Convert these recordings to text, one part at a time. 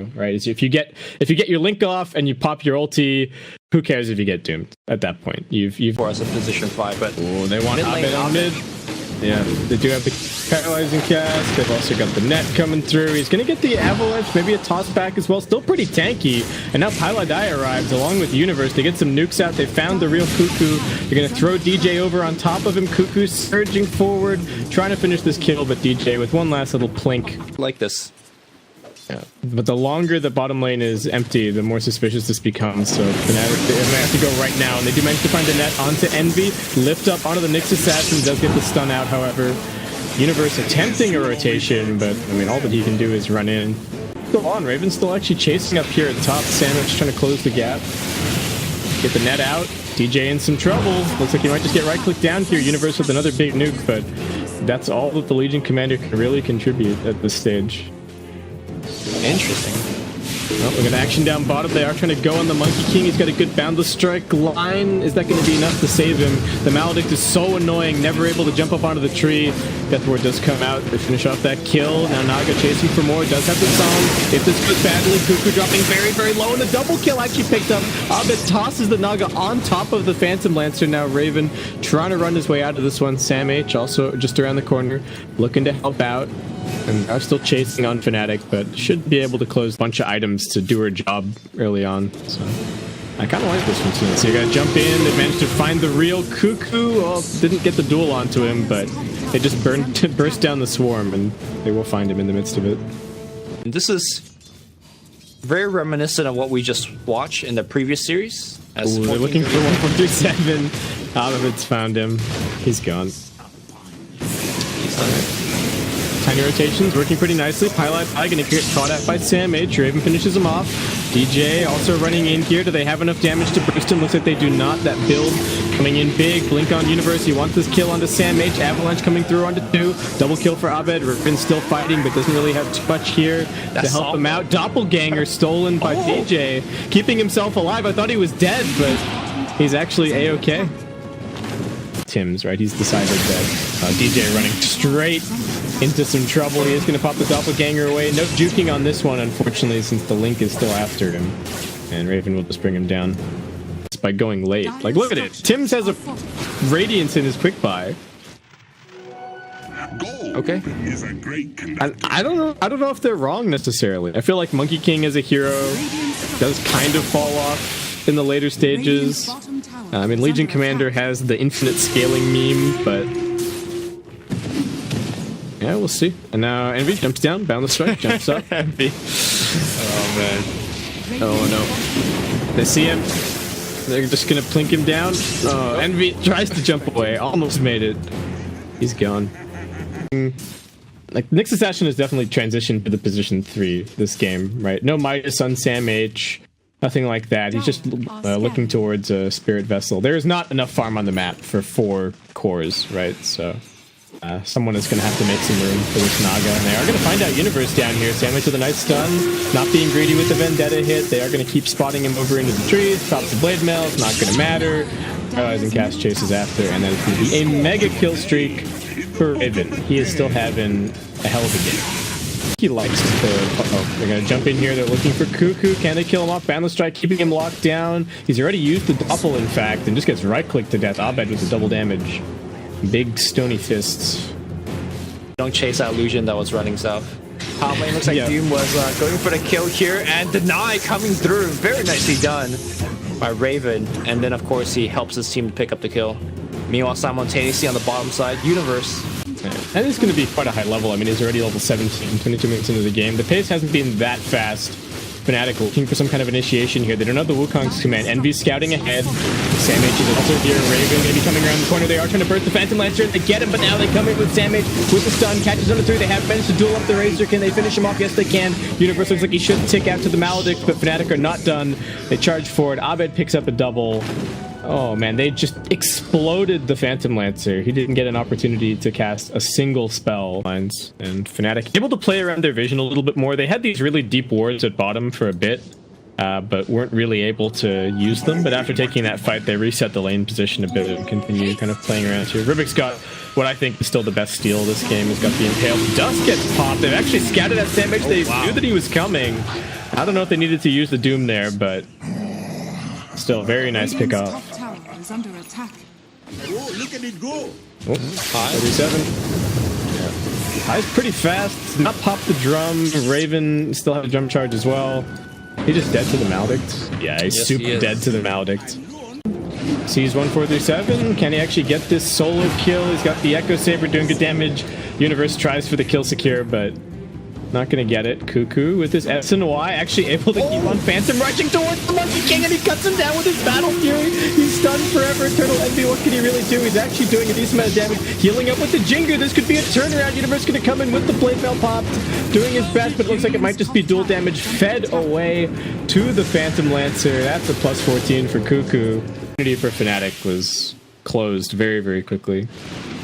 do, right? Is if you get your link off and you pop your ulti, who cares if you get doomed at that point? You've for us in position 5, but they want Abed on mid. Yeah, they do have the paralyzing cast. They've also got the net coming through. He's going to get the avalanche, maybe a toss back as well. Still pretty tanky. And now Paladai arrives along with Universe. They get some nukes out. They found the real Cuckoo. They're going to throw DJ over on top of him. Cuckoo surging forward, trying to finish this kill, but DJ with one last little plink. Like this. Yeah. But the longer the bottom lane is empty, the more suspicious this becomes. So FNATIC, they might have to go right now. And they do manage to find the net onto Envy. Lift up onto the Nyx Assassin. Does get the stun out, however. Universe attempting a rotation, but I mean, all that he can do is run in. Go on, Raven's still actually chasing up here at top. Sandwich trying to close the gap. Get the net out. DJ in some trouble. Looks like he might just get right-click down here. Universe with another big nuke, but that's all that the Legion Commander can really contribute at this stage. Interesting. Well, we're going to action down bottom. They are trying to go on the Monkey King. He's got a good boundless strike line. Is that going to be enough to save him? The Maledict is so annoying, never able to jump up onto the tree. Deathward does come out. They finish off that kill. Now Naga chasing for more. Does have the song. If this goes badly, Cuckoo dropping very, very low. And the double kill actually picked up. Abed tosses the Naga on top of the Phantom Lancer. Now Raven trying to run his way out of this one. Sam H also just around the corner, looking to help out. And are still chasing on FNATIC, but should be able to close a bunch of items to do her job early on. So I kind of like this one too. So you gotta jump in. They managed to find the real Cuckoo. Well, didn't get the duel onto him, but they just burst down the swarm, and they will find him in the midst of it. And this is very reminiscent of what we just watched in the previous series. As they're looking for 1437. Abed's found him. He's gone. He's done it. Tiny rotations working pretty nicely. Pilot going to get caught out by Sam H. Raven finishes him off. DJ also running in here. Do they have enough damage to burst him? Looks like they do not. That build coming in big. Blink on Universe. He wants this kill onto Sam H. Avalanche coming through onto 2. Double kill for Abed. Raven still fighting, but doesn't really have too much here to help him out. Doppelganger stolen by DJ. Keeping himself alive. I thought he was dead, but he's actually A-okay. Tim's, right? He's decided that DJ running straight into some trouble. He is going to pop the Doppelganger away. No juking on this one, unfortunately, since the Link is still after him. And Raven will just bring him down. It's by going late. Like, look at it. Tim's has a Radiance in his quick buy. Okay. I don't know if they're wrong necessarily. I feel like Monkey King as a hero does kind of fall off in the later stages. I mean, Legion Commander has the infinite scaling meme, but yeah, we'll see. And now Envy jumps down, boundless strike, jumps up. Envy. Oh man. Oh no. They see him. They're just gonna plink him down. Oh, Envy tries to jump away. Almost made it. He's gone. Like, Nyx Assassin has definitely transitioned to the position 3 this game, right? No Midas on Sam H. Nothing like that. He's just looking towards a Spirit Vessel. There is not enough farm on the map for 4 cores, right? So someone is going to have to make some room for this Naga. And they are going to find out Universe down here. Sandwich with a nice stun. Not being greedy with the Vendetta hit. They are going to keep spotting him over into the trees. Pops the Blade Mail. It's not going to matter. Paralyzing Cast chases after. And then it's going to be a mega kill streak for Raven. He is still having a hell of a game. He likes to... they're going to jump in here. They're looking for Cuckoo. Can they kill him off? Boundless Strike keeping him locked down. He's already used the Doppel, in fact, and just gets right-clicked to death. Abed with the double damage. Big stony fists. Don't chase that illusion that was running south. Top lane looks like Doom was going for the kill here, and Deny coming through. Very nicely done by Raven. And then, of course, he helps his team to pick up the kill. Meanwhile, simultaneously on the bottom side, Universe. And it's going to be quite a high level. I mean, he's already level 17, 22 minutes into the game. The pace hasn't been that fast. FNATIC looking for some kind of initiation here. They don't have the Wukong's command. Envy's scouting ahead. Sam H is also here. Raven going to be coming around the corner. They are trying to burst the Phantom Lancer. They get him, but now they come in with Sam H with the stun. Catches under 3. They have managed to duel up the Razor. Can they finish him off? Yes, they can. Universe looks like he should tick out to the Maledict, but FNATIC are not done. They charge forward. Abed picks up a double. Oh man, they just exploded the Phantom Lancer. He didn't get an opportunity to cast a single spell. And FNATIC able to play around their vision a little bit more. They had these really deep wards at bottom for a bit, but weren't really able to use them. But after taking that fight, they reset the lane position a bit and continue kind of playing around here. Rubik's got what I think is still the best steal this game. He's got the Impale. Dust gets popped. They've actually scouted at Sam H. They knew that he was coming. I don't know if they needed to use the Doom there, but still, very nice pickoff. Oh, look at it go! Oh, 37. Yeah. High's pretty fast. Not pop the drum. Raven still have a drum charge as well. He's just dead to the Maledict. Yeah, he's super dead to the Maledict. Sees 1437. Can he actually get this solo kill? He's got the Echo Saber doing good damage. Universe tries for the kill secure, but not gonna get it. Cuckoo with his S and Y actually able to keep on Phantom rushing towards the Monkey King, and he cuts him down with his Battle Fury. He's stunned forever. Eternal Envy, what can he really do? He's actually doing a decent amount of damage. Healing up with the Jingu. This could be a turnaround. Universe gonna come in with the Blade Mail popped. Doing his best, but it looks like it might just be dual damage fed away to the Phantom Lancer. That's a plus 14 for Cuckoo. Opportunity for FNATIC was closed very, very quickly.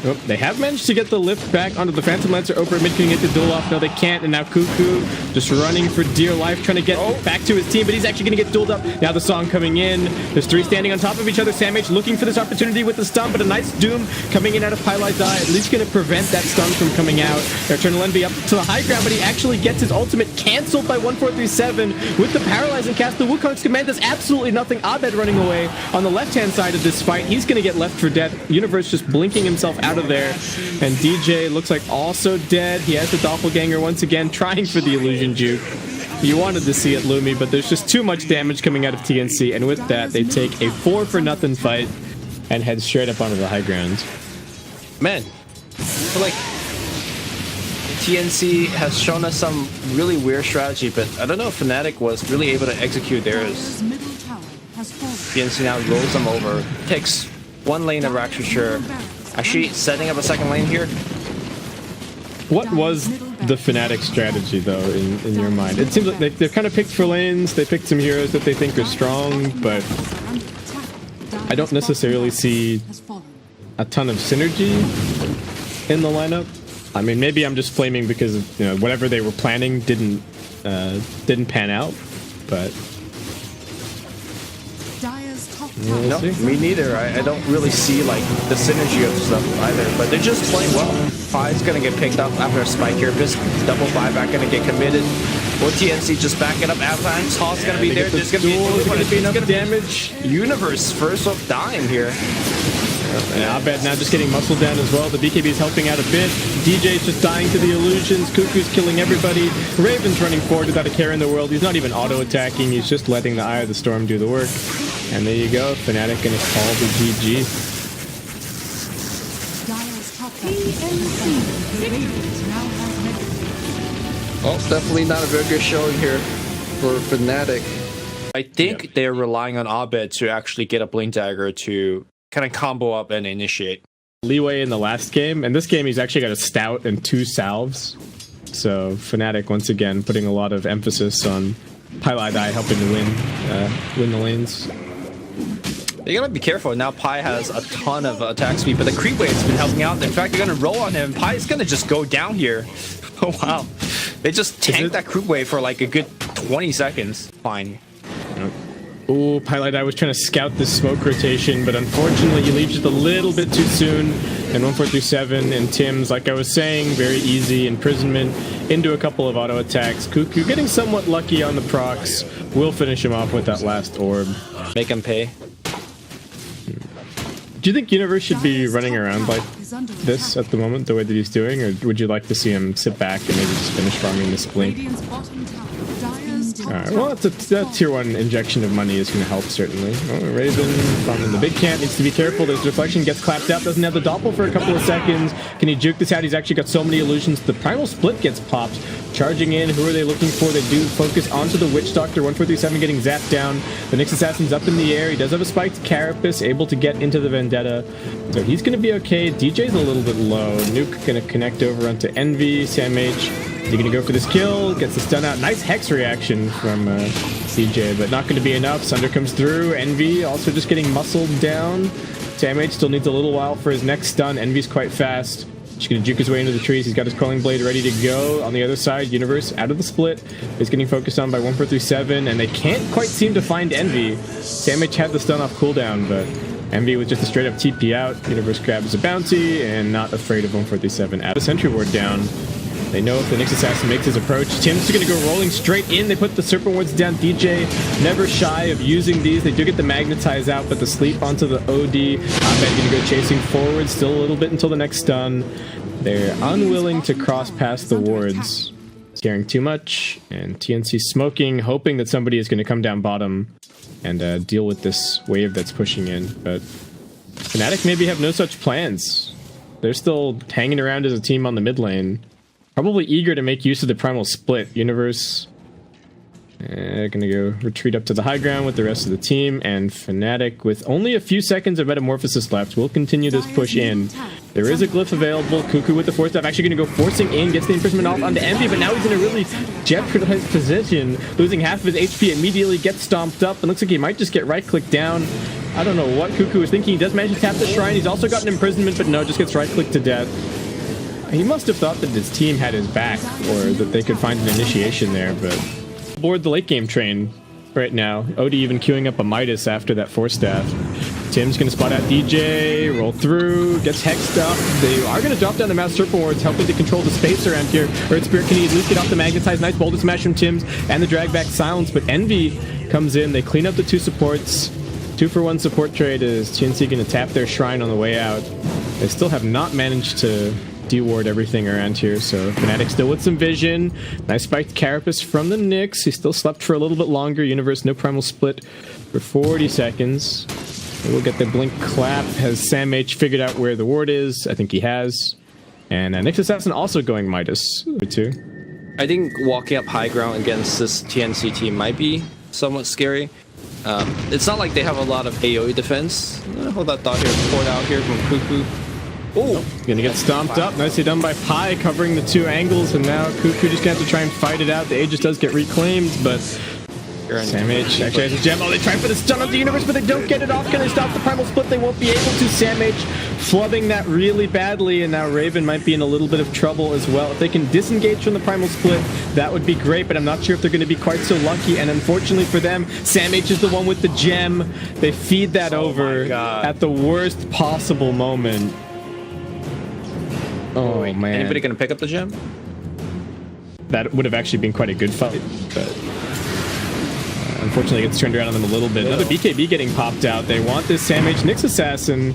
Oh, they have managed to get the lift back onto the Phantom Lancer. Over mid can get the duel off. No, they can't. And now Cuckoo just running for dear life, trying to get back to his team, but he's actually going to get dueled up. Now the song coming in. There's three standing on top of each other. Sam H looking for this opportunity with the stun, but a nice Doom coming in out of Pylai's Eye. At least going to prevent that stun from coming out. Eternal Envy up to the high ground, but he actually gets his ultimate canceled by 1437 with the paralyzing cast. The Wukong's command does absolutely nothing. Abed running away on the left-hand side of this fight. He's going to get left for dead. Universe just blinking himself out of there, and DJ looks like also dead. He has the doppelganger once again, trying for the illusion juke. You wanted to see it, Lumi, but there's just too much damage coming out of TNC, and with that, they take a 4-for-0 fight and head straight up onto the high ground. Man, I feel like TNC has shown us some really weird strategy, but I don't know if FNATIC was really able to execute theirs. TNC now rolls them over, takes one lane of Rakshasure. Actually, setting up a second lane here. What was the FNATIC strategy, though, in your mind? It seems like they've kind of picked for lanes. They picked some heroes that they think are strong, but I don't necessarily see a ton of synergy in the lineup. I mean, maybe I'm just flaming because whatever they were planning didn't pan out, but. No, me neither. I don't really see like the synergy of stuff either, but they're just playing well. Pi's gonna get picked up after a spike here. This double buyback gonna get committed. Or TNC just back it up. Avalanche toss gonna be there. There's gonna be enough damage. Universe first up dying here. And Abed now just getting muscled down as well. The BKB is helping out a bit. DJ's just dying to the illusions. Cuckoo's killing everybody. Raven's running forward without a care in the world. He's not even auto-attacking. He's just letting the Eye of the Storm do the work. And there you go. FNATIC gonna call the GG. Well, definitely not a very good showing here for FNATIC. I think they're relying on Abed to actually get a Blink Dagger to kind of combo up and initiate. Leeway in the last game, and this game he's actually got a Stout and 2 salves. So FNATIC once again putting a lot of emphasis on Pylai's Eye helping to win the lanes. You gotta be careful. Now Pi has a ton of attack speed, but the creep wave's been helping out. In fact, they're gonna roll on him. Pi's gonna just go down here. Oh wow. They just tanked that creep wave for like a good 20 seconds. Fine. Ooh, Pylai's Eye was trying to scout this smoke rotation, but unfortunately he leaves just a little bit too soon. And 1437 and Tim's, like I was saying, very easy imprisonment into a couple of auto attacks. Cuckoo getting somewhat lucky on the procs. Will finish him off with that last orb. Make him pay. Do you think Universe should be running around like this at the moment, the way that he's doing, or would you like to see him sit back and maybe just finish farming this blink? Alright, well, that tier 1 injection of money is going to help, certainly. Oh, Raven farming the big camp, needs to be careful. There's deflection, gets clapped out, doesn't have the doppel for a couple of seconds. Can he juke this out? He's actually got so many illusions. The primal split gets popped. Charging in, who are they looking for? They do focus onto the Witch Doctor. 1437 getting zapped down. The Nyx Assassin's up in the air. He does have a spiked Carapace, able to get into the Vendetta. So he's going to be okay. DJ's a little bit low. Nuke going to connect over onto Envy. Sam H, he's going to go for this kill. Gets the stun out. Nice Hex reaction from DJ, but not going to be enough. Sunder comes through. Envy also just getting muscled down. Sam H still needs a little while for his next stun. Envy's quite fast. Just gonna juke his way into the trees. He's got his Quelling Blade ready to go. On the other side, Universe out of the split is getting focused on by 1437, and they can't quite seem to find Envy. Sam H had the stun off cooldown, but Envy was just a straight up TP out. Universe grabs a bounty and not afraid of 1437. Add a sentry ward down. They know if the Nyx Assassin makes his approach, Tim's going to go rolling straight in. They put the Serpent Wards down. DJ never shy of using these. They do get the Magnetize out, but the sleep onto the OD. Abed going to go chasing forward. Still a little bit until the next stun. They're unwilling to cross past the wards. Scaring too much. And TNC smoking, hoping that somebody is going to come down bottom and deal with this wave that's pushing in. But FNATIC maybe have no such plans. They're still hanging around as a team on the mid lane. Probably eager to make use of the primal split. Universe gonna go retreat up to the high ground with the rest of the team, and FNATIC, with only a few seconds of Metamorphosis left, will continue this push in. There is a glyph available. Cuckoo with the force staff actually gonna go forcing in, gets the imprisonment off onto Envy, but now he's in a really jeopardized position. Losing half of his HP immediately, gets stomped up, and looks like he might just get right-clicked down. I don't know what Cuckoo was thinking. He does manage to tap the shrine. He's also got an imprisonment, but no, just gets right-clicked to death. He must have thought that his team had his back, or that they could find an initiation there, but board the late game train right now. Odie even queuing up a Midas after that force staff. Tim's gonna spot out DJ, roll through, gets hexed up. They are gonna drop down the Mass Serpent Wards, helping to control the space around here. Earth Spirit can at least get off the Magnetize. Nice boulder smash from Tim's and the drag back silence, but Envy comes in. They clean up the two supports. 2-for-1 support trade is TNC gonna tap their shrine on the way out. They still have not managed to de-ward everything around here, so FNATIC still with some vision. Nice spiked Carapace from the Nyx. He still slept for a little bit longer. Universe, no primal split for 40 seconds. We'll get the blink clap. Has Sam H figured out where the ward is? I think he has. And Nyx Assassin also going Midas, too. I think walking up high ground against this TNC team might be somewhat scary. It's not like they have a lot of AoE defense. Hold that thought here. Poured out here from Cuckoo. Oh, gonna get stomped up. Nicely done by Pi, covering the two angles, and now Cuckoo just gonna have to try and fight it out. The Aegis does get reclaimed, but Sam H actually has a gem. Oh, they try for the stun of the universe, but they don't get it off. Can they stop the primal split? They won't be able to. Sam H flubbing that really badly, and now Raven might be in a little bit of trouble as well. If they can disengage from the primal split, that would be great, but I'm not sure if they're going to be quite so lucky, and unfortunately for them, Sam H is the one with the gem. They feed that over at the worst possible moment. Oh, man. Anybody gonna pick up the gem? That would have actually been quite a good fight, but unfortunately it gets turned around on them a little bit. Another BKB getting popped out. They want this Sam H Nyx Assassin.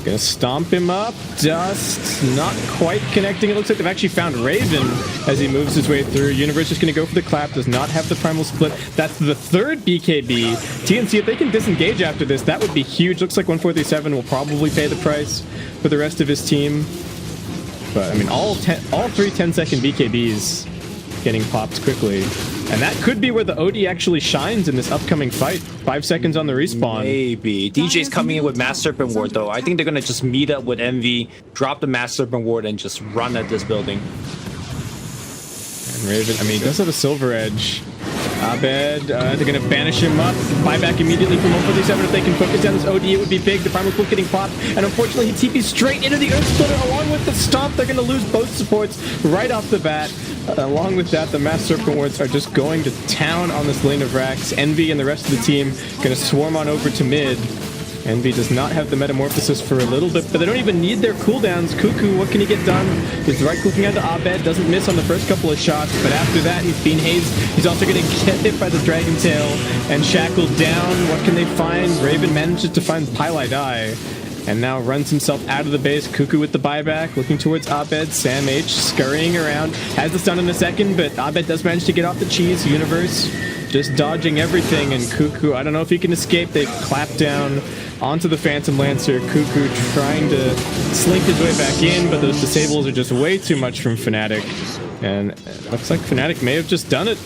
Gonna stomp him up. Dust not quite connecting. It looks like they've actually found Raven as he moves his way through. Universe just gonna go for the clap. Does not have the primal split. That's the third BKB. TNC, if they can disengage after this, that would be huge. Looks like 1437 will probably pay the price for the rest of his team. But I mean, all three 10-second BKBs getting popped quickly. And that could be where the OD actually shines in this upcoming fight. 5 seconds on the respawn. Maybe. DJ's coming in with Mass Serpent Ward, though. I think they're going to just meet up with Envy, drop the Mass Serpent Ward, and just run at this building. And Raven, I mean, he does have a Silver Edge. Abed, they're going to banish him up. Buy back immediately from 147. If they can focus down this OD, it would be big. The primal split getting popped. And unfortunately, he TP's straight into the Earth Splitter. Along with the stomp, they're going to lose both supports right off the bat. Along with that, the Mass Serpent Wards are just going to town on this lane of Rax. Envy and the rest of the team going to swarm on over to mid. Envy does not have the Metamorphosis for a little bit, but they don't even need their cooldowns. Cuckoo, what can he get done? He's right-clicking onto Abed, doesn't miss on the first couple of shots, but after that, he's being hazed. He's also going to get hit by the Dragon Tail and shackled down. What can they find? Raven manages to find Pylai Die, and now runs himself out of the base. Cuckoo with the buyback, looking towards Abed. Sam H scurrying around, has the stun in a second, but Abed does manage to get off the cheese. Universe just dodging everything, and Cuckoo, I don't know if he can escape. They clap down onto the Phantom Lancer. Cuckoo trying to slink his way back in, but those disables are just way too much from FNATIC. And it looks like FNATIC may have just done it.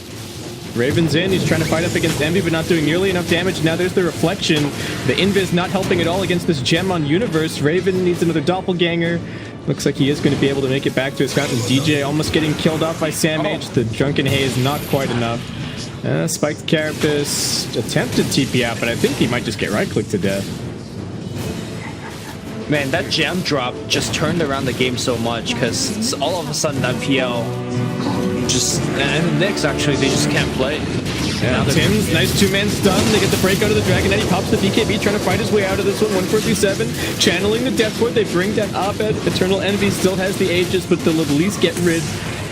Raven's in, he's trying to fight up against Envy, but not doing nearly enough damage. Now there's the reflection. The Invis not helping at all against this gem on Universe. Raven needs another doppelganger. Looks like he is going to be able to make it back to his fountain. DJ almost getting killed off by Sam H. The Drunken Haze not quite enough. Spiked Carapace attempted TP out, but I think he might just get right-clicked to death. Man, that gem drop just turned around the game so much, because all of a sudden that PL just, and the Nyx actually, they just can't play. Yeah, Tim's nice two-man stun. They get the break out of the Dragon Head. He pops the BKB, trying to fight his way out of this one. 1437, channeling the Death Ward. They bring down Abed. Eternal Envy still has the Aegis, but they'll at least get rid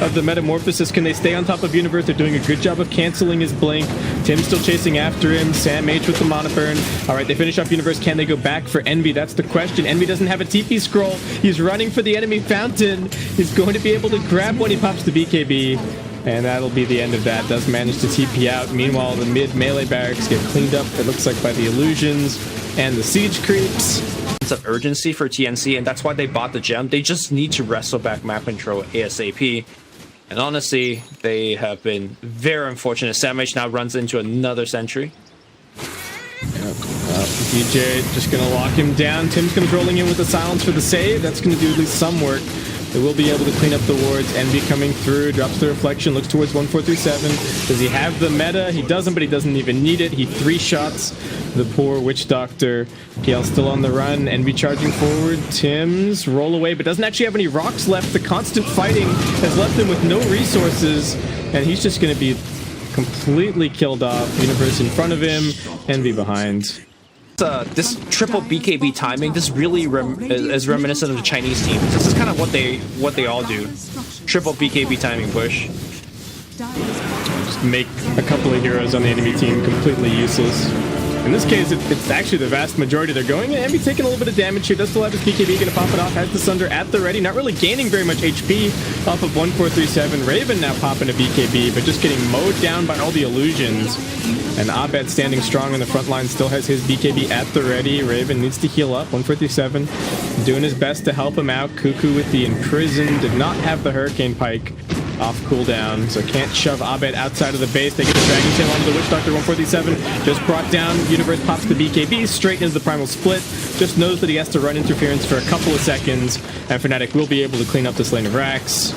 of the Metamorphosis. Can they stay on top of Universe? They're doing a good job of canceling his blink. Tim's still chasing after him. Sam H with the Mana Burn. All right, they finish off Universe. Can they go back for Envy? That's the question. Envy doesn't have a TP scroll. He's running for the enemy fountain. He's going to be able to grab when he pops the BKB. And that'll be the end of that. Does manage to TP out. Meanwhile, the mid melee barracks get cleaned up, it looks like, by the illusions and the siege creeps. Of urgency for TNC, and that's why they bought the gem. They just need to wrestle back map control ASAP. And honestly, they have been very unfortunate. Sam H now runs into another sentry. DJ just gonna lock him down. Tim's comes rolling in with the silence for the save. That's gonna do at least some work. They will be able to clean up the wards. Envy coming through, drops the reflection, looks towards 1437. Does he have the meta? He doesn't, but he doesn't even need it. He 3-shots the poor Witch Doctor. PL still on the run. Envy charging forward. Tim's roll away, but doesn't actually have any rocks left. The constant fighting has left him with no resources, and he's just going to be completely killed off. Universe in front of him, Envy behind. This triple BKB timing, this really is reminiscent of the Chinese team. This is kind of what they all do. Triple BKB timing push. Just make a couple of heroes on the enemy team completely useless. In this case, it's actually the vast majority they're going. Envy taking a little bit of damage here. Does still have his BKB, gonna pop it off. Has the Sunder at the ready. Not really gaining very much HP off of 1437. Raven now popping a BKB, but just getting mowed down by all the illusions. And Abed standing strong in the front line, still has his BKB at the ready. Raven needs to heal up. 147 doing his best to help him out. Cuckoo with the Imprison. Did not have the Hurricane Pike off cooldown, so can't shove Abed outside of the base. They get the Dragon Tail onto the Witch Doctor. 147 just brought down. Universe pops the BKB straight into the Primal Split. Just knows that he has to run interference for a couple of seconds, and FNATIC will be able to clean up this lane of Rax.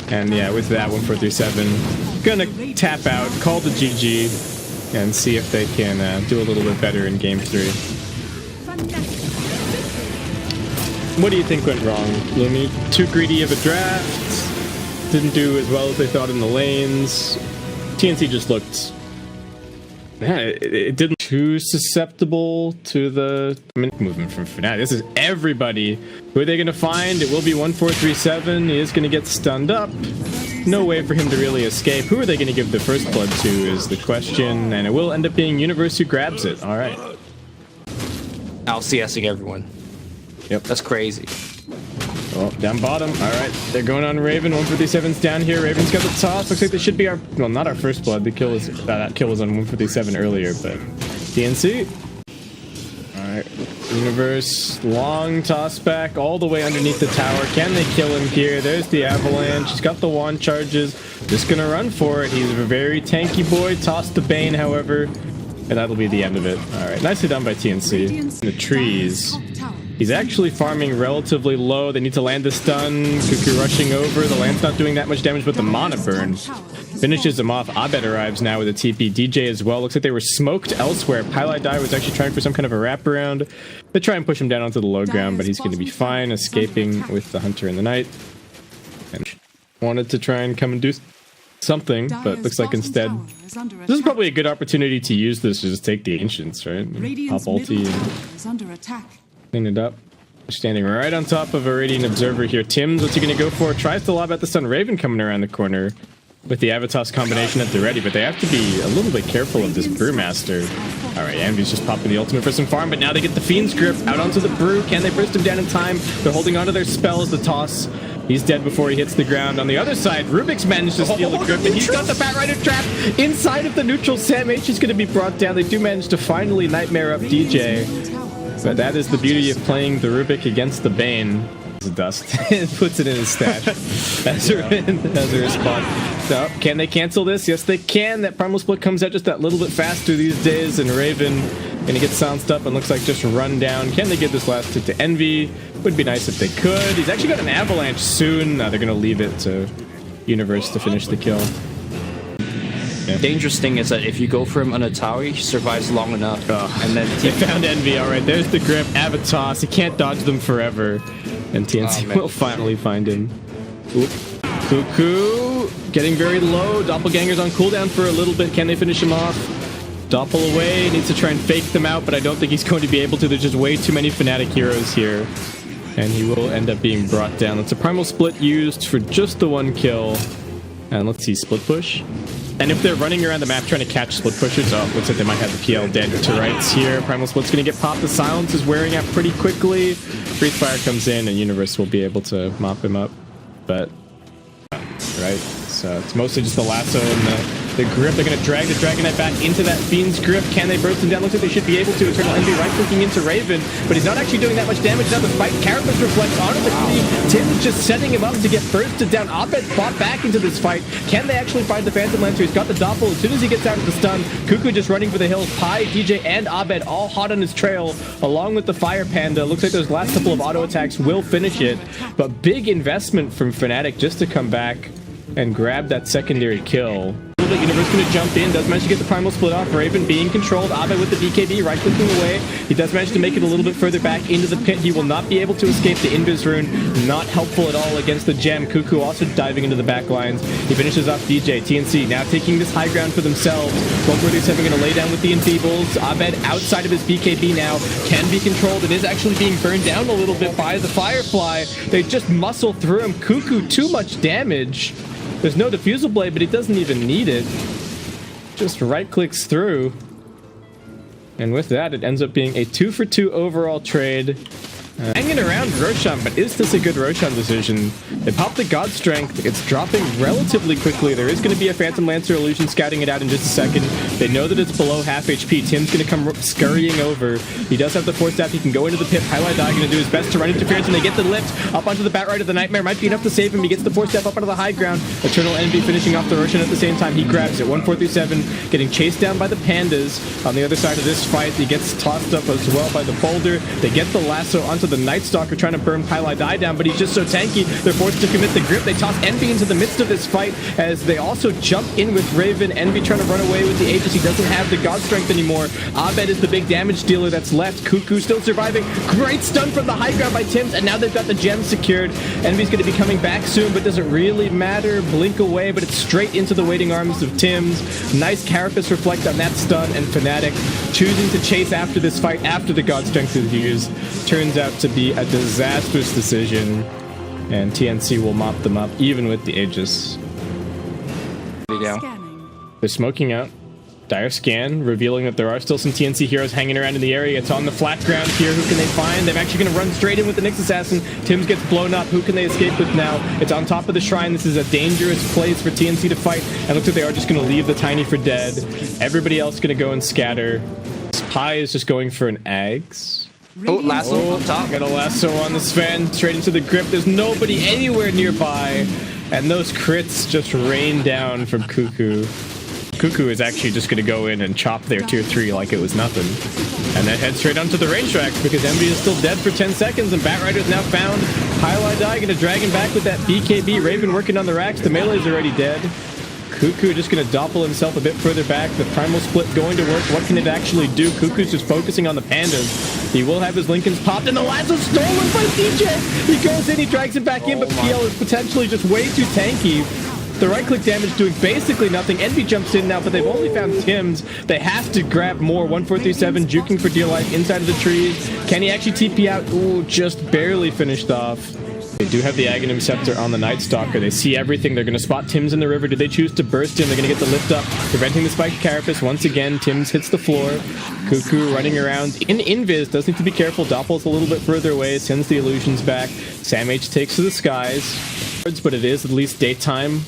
And yeah, with that, 1437 gonna tap out, call the GG, and see if they can do a little bit better in game 3. What do you think went wrong, Lumi? Too greedy of a draft? Didn't do as well as they thought in the lanes? TNC just looked... Yeah, it didn't too susceptible to the movement from FNATIC. This is everybody. Who are they going to find? It will be 1437. He is going to get stunned up. No way for him to really escape. Who are they going to give the first blood to is the question, and it will end up being Universe who grabs it. All right. LCSing everyone. Yep. That's crazy. Oh, down bottom. All right. They're going on Raven. 157's down here. Raven's got the toss. Looks like this should be our... Well, not our first blood. The kill was... that kill was on 157 earlier, but... TNC. All right. Universe. Long toss back all the way underneath the tower. Can they kill him here? There's the avalanche. He's got the wand charges. Just gonna run for it. He's a very tanky boy. Toss the Bane, however. And that'll be the end of it. All right. Nicely done by TNC. In the trees. He's actually farming relatively low. They need to land the stun. Cuckoo rushing over. The land's not doing that much damage, but the Mana Burn finishes him off. Abed arrives now with a TP. DJ as well. Looks like they were smoked elsewhere. Pylai Die was actually trying for some kind of a wraparound. They try and push him down onto the low ground, but he's going to be fine, escaping with the Hunter in the night. And wanted to try and come and do something, but looks like instead... This is probably a good opportunity to use this to just take the Ancients, right? Pop ulti and... clean it up. Standing right on top of a Radiant Observer here. Tim's, what's he gonna go for? Tries to lob at the stun. Raven coming around the corner with the Avatos combination at the ready, but they have to be a little bit careful of this Brewmaster. Alright, Envy's just popping the ultimate for some farm, but now they get the Fiend's Grip out onto the Brew. Can they burst him down in time? They're holding onto their spells. The toss. He's dead before he hits the ground. On the other side, Rubik's managed to steal the grip, and he's got the Fat Rider trap inside of the neutral. Sam H is going to be brought down. They do manage to finally Nightmare up DJ. But that is the beauty of playing the Rubik against the Bane. The dust. It puts it in his stash as a response. So, can they cancel this? Yes, they can. That Primal Split comes out just that little bit faster these days, and Raven gonna get silenced up and looks like just run down. Can they get this last hit to Envy? Would be nice if they could. He's actually got an avalanche soon. They're gonna leave it to Universe to finish the kill. Yeah. Dangerous thing is that if you go for him on a tower, he survives long enough. And then they found Envy. All right, there's the grip. Avatos. He can't dodge them forever. And TNC will finally find him. Oop. Cuckoo getting very low. Doppelganger's on cooldown for a little bit. Can they finish him off? Doppel away. Needs to try and fake them out, but I don't think he's going to be able to. There's just way too many FNATIC heroes here. And he will end up being brought down. It's a Primal Split used for just the one kill. And let's see, split push. And if they're running around the map trying to catch split pushers, oh, looks like they might have the PL dead to rights here. Primal Split's going to get popped. The silence is wearing out pretty quickly. Freeze Fire comes in, and Universe will be able to mop him up. But, right, so it's mostly just the lasso and the grip. They're going to drag the Dragonite back into that Fiend's grip. Can they burst him down? Looks like they should be able to. Eternal Envy right-clicking into Raven, but he's not actually doing that much damage now. The spike Carapace reflects onto the Queen. Tim's just setting him up to get bursted down. Abed fought back into this fight. Can they actually find the Phantom Lancer? He's got the Doppel. As soon as he gets out of the stun, Cuckoo just running for the hills. Pi, DJ, and Abed all hot on his trail, along with the Fire Panda. Looks like those last couple of auto attacks will finish it, but big investment from FNATIC just to come back and grab that secondary kill. Universe going to jump in, does manage to get the Primal Split off. Raven being controlled, Abe with the BKB, right-clicking away. He does manage to make it a little bit further back into the pit. He will not be able to escape the Invis Rune. Not helpful at all against the gem. Cuckoo also diving into the back lines. He finishes off DJ. TNC now taking this high ground for themselves. 147 going to lay down with the Enfeebles. Abed outside of his BKB now, can be controlled. It is actually being burned down a little bit by the Firefly. They just muscle through him. Cuckoo, too much damage. There's no Diffusal Blade, but he doesn't even need it. Just right-clicks through. And with that, it ends up being a 2-for-2 overall trade. Hanging around Roshan, but is this a good Roshan decision? They pop the God Strength. It's dropping relatively quickly. There is going to be a Phantom Lancer illusion scouting it out in just a second. They know that it's below half HP. Tim's going to come scurrying over. He does have the Force Staff. He can go into the pit. Highlight Die going to do his best to run interference, and they get the lift up onto the Batright of the Nightmare. Might be enough to save him. He gets the Force Staff up onto the high ground. Eternal Envy finishing off the Roshan at the same time. He grabs it. 1-4-3-7, getting chased down by the Pandas. On the other side of this fight, he gets tossed up as well by the Boulder. They get the lasso onto the Night Stalker, trying to burn Pylai Die down, but he's just so tanky. They're forced to commit the grip. They toss Envy into the midst of this fight as they also jump in with Raven. Envy trying to run away with the Aegis. He doesn't have the God Strength anymore. Abed is the big damage dealer that's left. Cuckoo still surviving. Great stun from the high ground by Tims, and now they've got the gem secured. Envy's going to be coming back soon, but doesn't really matter. Blink away, but it's straight into the waiting arms of Tims. Nice Carapace reflect on that stun, and FNATIC choosing to chase after this fight after the God Strength is used turns out to be a disastrous decision, and TNC will mop them up even with the Aegis. There you go. They're smoking out. Dire scan, revealing that there are still some TNC heroes hanging around in the area. It's on the flat ground here. Who can they find? They're actually going to run straight in with the Nyx Assassin. Tims gets blown up. Who can they escape with now? It's on top of the shrine. This is a dangerous place for TNC to fight. And looks like they are just going to leave the Tiny for dead. Everybody else going to go and scatter. Pi is just going for an Ags. Oh, lasso on top. Got a lasso on the Sven, straight into the grip. There's nobody anywhere nearby. And those crits just rain down from Cuckoo. Cuckoo is actually just going to go in and chop their tier 3 like it was nothing. And then head straight onto the range track because Envy is still dead for 10 seconds and Batrider's now found. Highlight Die going to drag him back with that BKB. Raven working on the racks. The melee's already dead. Cuckoo just going to doppel himself a bit further back. The Primal Split going to work. What can it actually do? Cuckoo's just focusing on the Pandas. He will have his Lincolns popped, and the lasso stolen by DJ. He goes in, he drags him back in, but PL is potentially just way too tanky. The right-click damage doing basically nothing. Envy jumps in now, but they've only found Tims. They have to grab more. 1-4-3-7, juking for dear life inside of the trees. Can he actually TP out? Ooh, just barely finished off. They do have the Aghanim Scepter on the Night Stalker. They see everything. They're going to spot Tims in the river. Do they choose to burst in? They're going to get the lift up, preventing the spiked Carapace. Once again, Tims hits the floor. Cuckoo running around in Invis. Does need to be careful. Doppel's a little bit further away. Sends the illusions back. Sam H takes to the skies. But it is at least daytime.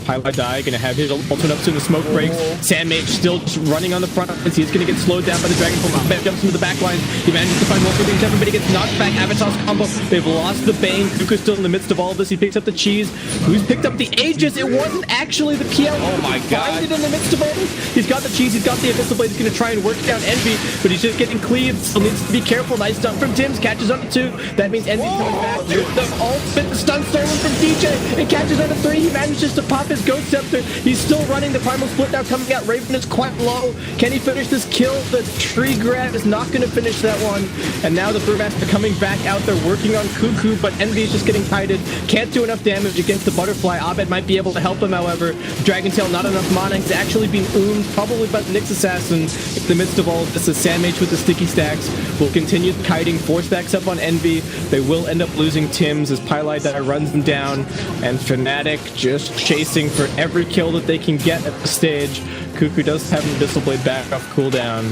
Highlight Die going to have his ultimate up to the smoke breaks. Sam H still running on the front. He's going to get slowed down by the Dragon Form. Abed jumps into the back line. He manages to find 1-4-3-7, but he gets knocked back. Avatar's combo. They've lost the Bane. Cuckoo's still in the midst of all of this. He picks up the cheese. Who's picked up the Aegis? It wasn't actually the PL. Oh my god. Find it in the midst of all this. He's got the cheese. He's got the Abyssal Blade. He's going to try and work down Envy, but he's just getting cleaved. Still needs to be careful. Nice stun from Tims. Catches on to 2. That means Envy coming back. The ultimate stun stolen from DJ. It catches on to 3. He manages to pop his Ghost Scepter. He's still running. The Primal Split now coming out. Raven is quite low. Can he finish this kill? The tree grab is not going to finish that one. And now the Brewmaster coming back out there working on Cuckoo, but Envy is just getting kited. Can't do enough damage against the Butterfly. Abed might be able to help him, however. Dragon Tail, not enough mana. He's actually being oomed, probably by the Nyx Assassin. In the midst of all of this, is Sam H with the sticky stacks. Will continue kiting. 4 stacks up on Envy. They will end up losing Tims as Pylai that runs them down. And FNATIC just chasing chasing for every kill that they can get at the stage. Cuckoo does have Abyssal Blade back off cooldown.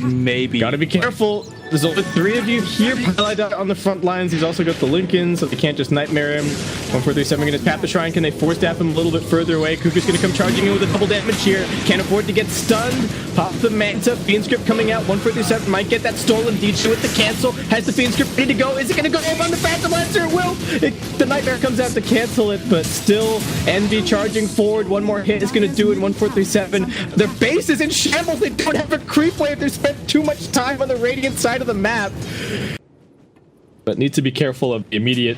Maybe. Gotta be careful. There's only 3 of you here. Pilot on the front lines. He's also got the Lincoln, so they can't just Nightmare him. 1437 gonna tap the Shrine. Can they force staff him a little bit further away? Cuckoo's gonna come charging in with a double damage here. Can't afford to get stunned. Pop the Manta. Fiend Script coming out. 1437 might get that stolen. DJ with the cancel. Has the Fiend Script ready to go. Is it gonna go over on the Phantom Lancer? It will. The Nightmare comes out to cancel it, but still, Envy charging forward. One more hit is gonna do it. 1437. Their base is in shambles. They don't have a creep wave. They've spent too much time on the Radiant side of the map. But need to be careful of immediate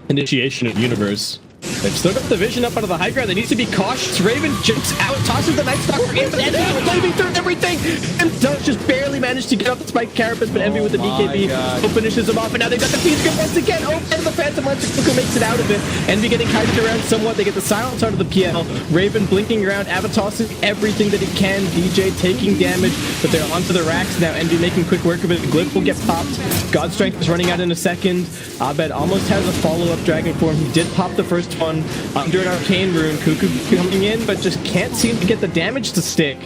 initiation of Universe. They've still got the vision up out of the high ground. They need to be cautious. Raven jumps out, tosses the Night Stalker in, but Envy diving through everything. And does just barely manage to get off the Spike Carapace, but Envy with the BKB finishes him off. And now they've got the Fiend Script once again. Over to the Phantom Lancer. Cuckoo makes it out of it. Envy getting kited around somewhat. They get the silence out of the PL. Raven blinking around, Avatossing everything that he can. DJ taking damage, but they're onto the racks now. Envy making quick work of it. The Glyph will get popped. God Strength is running out in a second. Abed almost has a follow-up Dragon Form. He did pop the first one under an Arcane Rune. Cuckoo coming in, but just can't seem to get the damage to stick.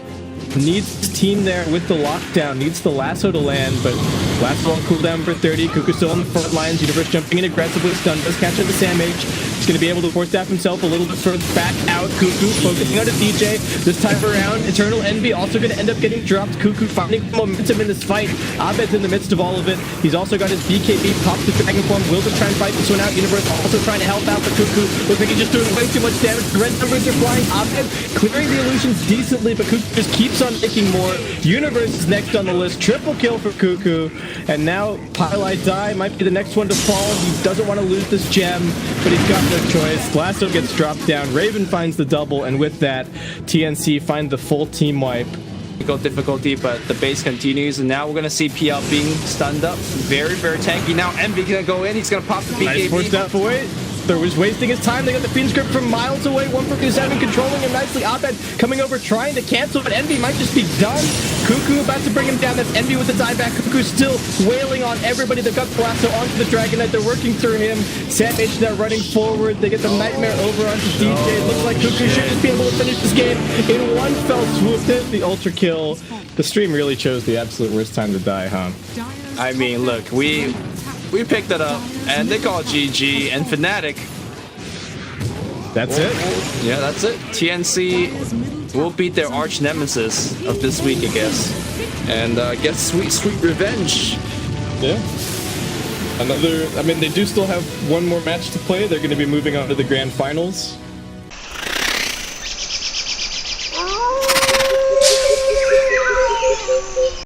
Needs his team there with the lockdown. Needs the lasso to land, but lasso on cooldown for 30. Cuckoo still on the front lines. Universe jumping in aggressively. Stun does catch up the Sam H. He's going to be able to force staff himself a little bit further back out. Cuckoo focusing on a DJ. This time around, Eternal Envy also going to end up getting dropped. Cuckoo finding momentum in this fight. Abed's in the midst of all of it. He's also got his BKB. Pops the Dragon Form. Will just try and fight this one out. Universe also trying to help out the Cuckoo. Looks like he's just doing way too much damage. The red numbers are flying. Abed clearing the illusions decently, but Cuckoo just keeps on making more. Universe is next on the list. Triple kill for Cuckoo. And now Pylai Die might be the next one to fall. He doesn't want to lose this gem, but he's got no choice. Lasso gets dropped down. Raven finds the double, and with that, TNC find the full team wipe. Difficulty, but the base continues, and now we're gonna see PL being stunned up. Very, very tanky. Now Envy gonna go in. He's gonna pop the BKB. Nice force staff away. They're just wasting his time. They got the Fiend Script from miles away. 147 controlling him nicely. Abed coming over trying to cancel, but Envy might just be done. Cuckoo about to bring him down. That's Envy with the dieback. Cuckoo still wailing on everybody. They've got the lasso onto the Dragon Knight. They're working through him. Sam H now running forward. They get the Nightmare over onto DJ. It looks like Cuckoo should just be able to finish this game in one fell swoop. There's the ultra kill. The stream really chose the absolute worst time to die, huh? I mean, look, we picked it up, and they call it GG, and FNATIC. That's it? Yeah, that's it. TNC will beat their arch nemesis of this week, I guess. And get sweet, sweet revenge. Yeah. I mean, they do still have one more match to play. They're going to be moving on to the grand finals.